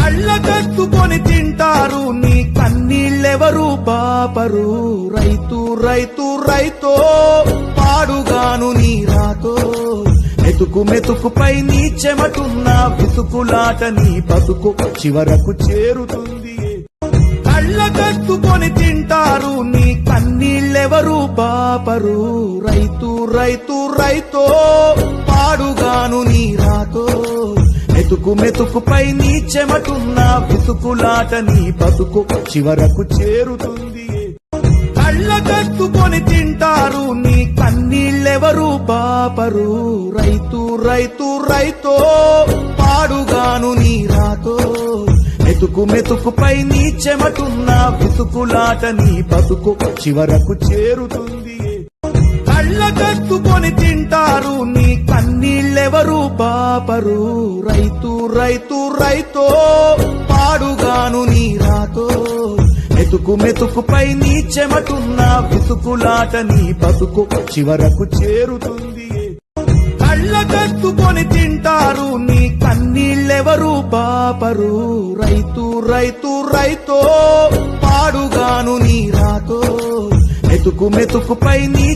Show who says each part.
Speaker 1: కళ్ళకత్తుకొని తింటారు నీ కన్నీళ్ళెవరు బాపరు రైతు రైతు రైతో పాడుగాను నీ రాతో మెతుకు మెతుకుపై నీ చెమటున్న బితుకులాట నీ బతుకు చివరకు చేరుతుంది కళ్ళకత్తుకొని తింటారు నీ కన్నీళ్ళెవరు బాపరు రైతు రైతు రైతో పాడుగాను నీ రాతో మెతుకు మెతుకుపై నీ చెమటున్న బితుకులాట నీ బతుకు చివరకు చేరుతుంది కళ్ళకత్తుకొని తింటారు నీ కన్నీళ్ళెవరు బాపరు రైతు రైతు రైతో పాడుగాను నీ రాతో మెతుకు మెతుకుపై నీ చెమటున్న బితుకులాట నీ బతుకు చివరకు చేరుతుంది కళ్ళకత్తుకొని తింటారు నీ కన్నీళ్ళెవరు బాపరు రైతు రైతు రైతో పాడుగాను నీ రాతో మెతుకు మెతుకుపై నీ చెమటున్న బితుకులాట నీ బతుకు చివరకు చేరుతుంది కళ్ళకత్తుకొని తింటారు నీ కన్నీళ్ళెవరు బాపరు రైతు రైతు రైతో పాడుగాను నీ రాతో మెతుకు మెతుకుపై నీ